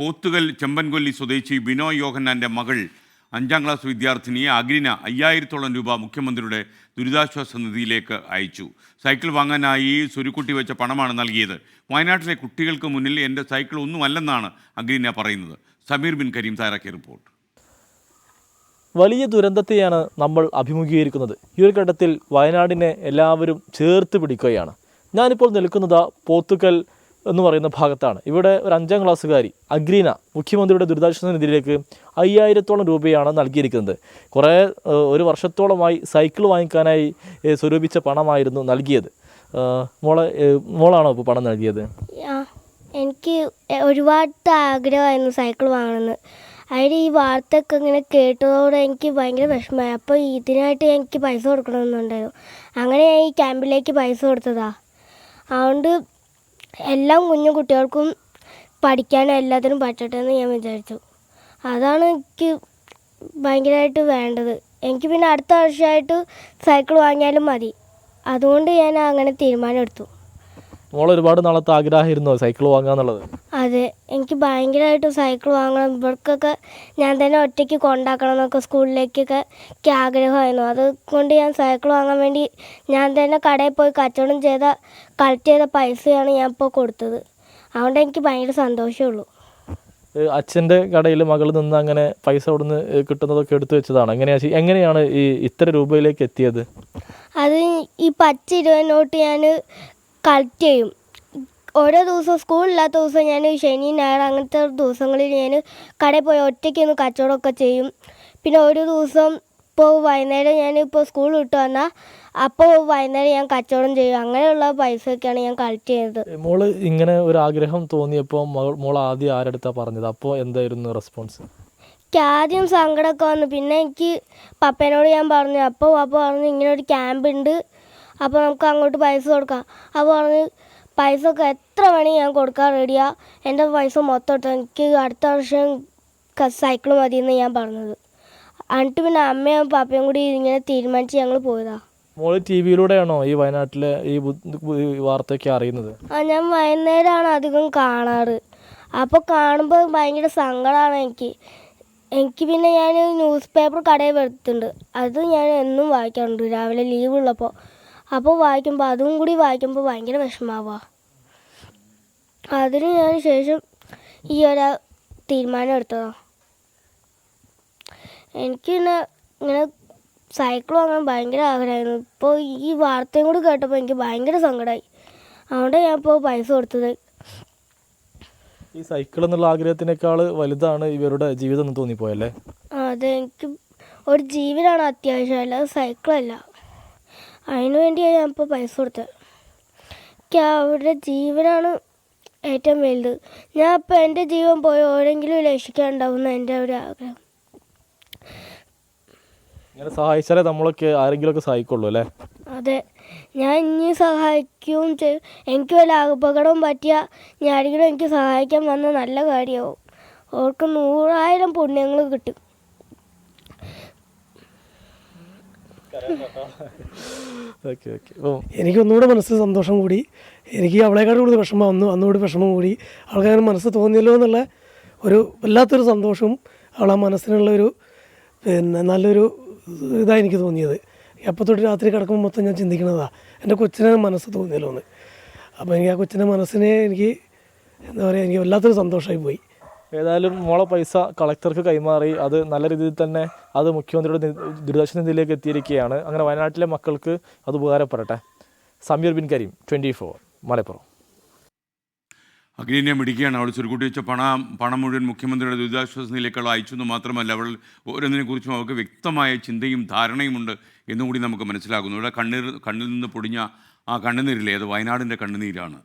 പോത്തുകൽ ചെമ്പൻകൊല്ലി സ്വദേശി ബിനോയ് യോഹന്നാൻ്റെ മകൾ 5ാം ക്ലാസ് വിദ്യാർത്ഥിനിയെ അഗ്രിന 5000-ഓളം രൂപ മുഖ്യമന്ത്രിയുടെ ദുരിതാശ്വാസ നിധിയിലേക്ക് അയച്ചു. സൈക്കിൾ വാങ്ങാനായി സ്വരുക്കുട്ടി വെച്ച പണമാണ് നൽകിയത്. വയനാട്ടിലെ കുട്ടികൾക്ക് മുന്നിൽ എൻ്റെ സൈക്കിൾ ഒന്നുമല്ലെന്നാണ് അഗ്രിന പറയുന്നത്. സമീർ ബിൻ കരീം തയ്യാറാക്കിയ റിപ്പോർട്ട്. വലിയ ദുരന്തത്തെയാണ് നമ്മൾ അഭിമുഖീകരിക്കുന്നത്. ഈ ഒരു ഘട്ടത്തിൽ വയനാടിനെ എല്ലാവരും ചേർത്ത് പിടിക്കുകയാണ്. ഞാനിപ്പോൾ നിൽക്കുന്നത് പോത്തുകൽ എന്ന് പറയുന്ന ഭാഗത്താണ്. ഇവിടെ ഒരു 5ാം ക്ലാസ്സുകാരി അഗ്രീന മുഖ്യമന്ത്രിയുടെ ദുരിതാശ്വാസ നിധിയിലേക്ക് 5000-ഓളം രൂപയാണ് നൽകിയിരിക്കുന്നത്. ഒരു വർഷത്തോളമായി സൈക്കിൾ വാങ്ങിക്കാനായി സ്വരൂപിച്ച പണമായിരുന്നു നൽകിയത്. മോളാണോ ഇപ്പോൾ പണം നൽകിയത്? എനിക്ക് ഒരുപാട് ആഗ്രഹമായിരുന്നു സൈക്കിൾ വാങ്ങണമെന്ന്. അതിൽ ഈ വാർത്തയൊക്കെ ഇങ്ങനെ കേട്ടതോടെ എനിക്ക് ഭയങ്കര വിഷമമായി. അപ്പോൾ ഇതിനായിട്ട് എനിക്ക് പൈസ കൊടുക്കണമെന്നുണ്ടായിരുന്നു. അങ്ങനെ ഞാൻ ഈ ക്യാമ്പിലേക്ക് പൈസ കൊടുത്തതാണ്. അതുകൊണ്ട് എല്ലാം കുഞ്ഞു കുട്ടികൾക്കും പഠിക്കാനും എല്ലാത്തിനും പറ്റട്ടെ എന്ന് ഞാൻ വിചാരിച്ചു. അതാണ് എനിക്ക് ഭയങ്കരമായിട്ട് വേണ്ടത്. എനിക്ക് പിന്നെ അടുത്ത വർഷമായിട്ട് സൈക്കിൾ വാങ്ങിയാലും മതി. അതുകൊണ്ട് ഞാൻ അങ്ങനെ തീരുമാനമെടുത്തു. മോൾ ഒരുപാട് നാളത്തെ ആഗ്രഹമായിരുന്നോ സൈക്കിൾ വാങ്ങാന്നുള്ളത്? അതെ, എനിക്ക് ഭയങ്കരമായിട്ട് സൈക്കിൾ വാങ്ങണം. ഇവർക്കൊക്കെ ഞാൻ തന്നെ ഒറ്റയ്ക്ക് കൊണ്ടാക്കണം എന്നൊക്കെ സ്കൂളിലേക്കൊക്കെ എനിക്ക് ആഗ്രഹമായിരുന്നു. അതുകൊണ്ട് ഞാൻ സൈക്കിൾ വാങ്ങാൻ വേണ്ടി ഞാൻ തന്നെ കടയിൽ പോയി കച്ചവടം കളക്ട് ചെയ്ത പൈസയാണ് ഞാൻ ഇപ്പോൾ കൊടുത്തത്. അതുകൊണ്ട് എനിക്ക് ഭയങ്കര സന്തോഷമുള്ളൂ. അച്ഛൻ്റെ കടയിൽ മകൾ നിന്ന് അങ്ങനെ പൈസ അവിടുന്ന് കിട്ടുന്നതൊക്കെ എടുത്തു വെച്ചതാണ്. എങ്ങനെയാണ് ഈ ഇത്ര രൂപയിലേക്ക് എത്തിയത്? അത് ഈ 10-20 നോട്ട് ഞാൻ കളക്ട് ചെയ്യും. ഓരോ ദിവസവും സ്കൂളില്ലാത്ത ദിവസം ഞാൻ ശനി ഞായർ അങ്ങനത്തെ ദിവസങ്ങളിൽ ഞാൻ കടയിൽ പോയി ഒറ്റയ്ക്കൊന്ന് കച്ചവടമൊക്കെ ചെയ്യും. പിന്നെ ഒരു ദിവസം ഇപ്പോൾ വൈകുന്നേരം ഞാനിപ്പോൾ സ്കൂൾ വിട്ട് വന്നാൽ അപ്പോൾ വൈകുന്നേരം ഞാൻ കച്ചവടം ചെയ്യും. അങ്ങനെയുള്ള പൈസയൊക്കെയാണ് ഞാൻ കളക്ട് ചെയ്തത്. മോള് ഇങ്ങനെ ഒരു ആഗ്രഹം തോന്നിയപ്പോൾ മോൾ ആദ്യം ആരെടുത്താണ് പറഞ്ഞത്? അപ്പോൾ എന്തായിരുന്നു റെസ്പോൺസ്? എനിക്ക് ആദ്യം സങ്കടമൊക്കെ വന്നു. പിന്നെ എനിക്ക് പപ്പേനോട് ഞാൻ പറഞ്ഞു. അപ്പോൾ പപ്പ പറഞ്ഞു ഇങ്ങനെ ഒരു ക്യാമ്പ് ഉണ്ട്, അപ്പോൾ നമുക്ക് അങ്ങോട്ട് പൈസ കൊടുക്കാം. അപ്പോൾ പറഞ്ഞ് പൈസ ഒക്കെ എത്ര വേണമെങ്കിൽ ഞാൻ കൊടുക്കാൻ റെഡിയാണ്. എൻ്റെ പൈസ മൊത്തം എടുത്താൽ എനിക്ക് അടുത്ത വർഷം സൈക്കിൾ മതിയെന്ന് ഞാൻ പറഞ്ഞത്. എന്നിട്ട് പിന്നെ അമ്മയും പാപ്പയും കൂടി ഇങ്ങനെ തീരുമാനിച്ച് ഞങ്ങൾ പോയതാണ്. മോള് ടി വിയിലൂടെയാണോ ഈ വയനാട്ടിലെ ഈ വാർത്തയൊക്കെ അറിയുന്നത്? ഞാൻ വൈകുന്നേരമാണ് അധികം കാണാറ്. അപ്പോൾ കാണുമ്പോൾ ഭയങ്കര സങ്കടമാണ് എനിക്ക് പിന്നെ ഞാൻ ന്യൂസ് പേപ്പർ കടയിൽ വരുത്തുന്നുണ്ട്. അത് ഞാൻ എന്നും വായിക്കാറുണ്ട് രാവിലെ ലീവ് ഉള്ളപ്പോൾ. അപ്പോൾ വായിക്കുമ്പോൾ അതും കൂടി വായിക്കുമ്പോൾ ഭയങ്കര വിഷമാവുക. അതിന് ഞാൻ ശേഷം ഈ ഒരു തീരുമാനം എടുത്തതാണ്. എനിക്ക് പിന്നെ ഇങ്ങനെ സൈക്കിൾ വാങ്ങാൻ ഭയങ്കര ആഗ്രഹമായിരുന്നു. ഇപ്പോൾ ഈ വാർത്തയും കൂടി കേട്ടപ്പോൾ എനിക്ക് ഭയങ്കര സങ്കടമായി. അതുകൊണ്ട് ഞാൻ ഇപ്പോൾ പൈസ കൊടുത്തത്. ഈ സൈക്കിൾ എന്നുള്ള ആഗ്രഹത്തിനേക്കാൾ വലുതാണ് ഇവരുടെ ജീവിതം എന്ന് തോന്നിപ്പോയല്ലേ? അതെ, എനിക്ക് ഒരു ജീവനാണ് അത്യാവശ്യം, അല്ലാതെ സൈക്കിളല്ല. അതിനു വേണ്ടിയാണ് ഞാൻ ഇപ്പോൾ പൈസ കൊടുത്തത്. എനിക്ക് അവരുടെ ജീവനാണ് ഏറ്റവും വലുത്. ഞാൻ ഇപ്പോൾ എൻ്റെ ജീവൻ പോയി ഓരെങ്കിലും രക്ഷിക്കാനുണ്ടാവുന്ന എൻ്റെ ഒരു ആഗ്രഹം. ഇങ്ങനെ സഹായിച്ചാലേ നമ്മളൊക്കെ ആരെങ്കിലുമൊക്കെ സഹായിക്കുള്ളൂ അല്ലേ? അതെ, ഞാൻ ഇനി സഹായിക്കുകയും ചെയ്യും. എനിക്ക് വല്ല അപകടവും പറ്റിയാൽ ഞാൻ ആരെങ്കിലും എനിക്ക് സഹായിക്കാൻ വന്ന നല്ല കാര്യമാവും. അവർക്ക് 100,000 പുണ്യങ്ങൾ കിട്ടും. എനിക്ക് ഒന്നുകൂടെ മനസ്സിൽ സന്തോഷം കൂടി. എനിക്ക് അവളെക്കാട് കൂടുതൽ വിഷമം അന്നുകൂടി വിഷമം കൂടി. അവൾക്കങ്ങനെ മനസ്സ് തോന്നിയല്ലോ എന്നുള്ള ഒരു വല്ലാത്തൊരു സന്തോഷവും അവളെ മനസ്സിനുള്ളൊരു നല്ലൊരു ഇതാണ് എനിക്ക് തോന്നിയത്. എപ്പോൾ തൊട്ട് രാത്രി കിടക്കുമ്പോൾ മൊത്തം ഞാൻ ചിന്തിക്കുന്നതാണ് എൻ്റെ കൊച്ചിനെ മനസ്സ് തോന്നിയല്ലോ എന്ന്. അപ്പോൾ എനിക്ക് ആ കൊച്ചിൻ്റെ മനസ്സിനെ എനിക്ക് എന്താ പറയുക, എനിക്ക് വല്ലാത്തൊരു സന്തോഷമായി പോയി. ഏതായാലും മോളെ പൈസ കളക്ടർക്ക് കൈമാറി അത് നല്ല രീതിയിൽ തന്നെ അത് മുഖ്യമന്ത്രിയുടെ ദുരിതാശ്വാസ നിധിയിലേക്ക് എത്തിയിരിക്കുകയാണ്. അങ്ങനെ വയനാട്ടിലെ മക്കൾക്ക് അത് ഉപകാരപ്പെടട്ടെ. സമീർ ബിൻ കരീം, 24 മലപ്പുറം. അഗ്രീനെ മിടിക്കുകയാണ്. അവൾ ചുരുക്കൂട്ടി വെച്ച പണം മുഴുവൻ മുഖ്യമന്ത്രിയുടെ ദുരിതാശ്വാസ നിധിയിലേക്ക് അയച്ചു എന്ന് മാത്രമല്ല, അവൾ ഓരോന്നിനെക്കുറിച്ചും അവൾക്ക് വ്യക്തമായ ചിന്തയും ധാരണയുമുണ്ട് എന്നുകൂടി നമുക്ക് മനസ്സിലാകുന്നു. ഇവിടെ കണ്ണിൽ നിന്ന് പൊടിഞ്ഞ ആ കണ്ണുനീരില്ലേ, അത് വയനാടിൻ്റെ കണ്ണുനീരാണ്.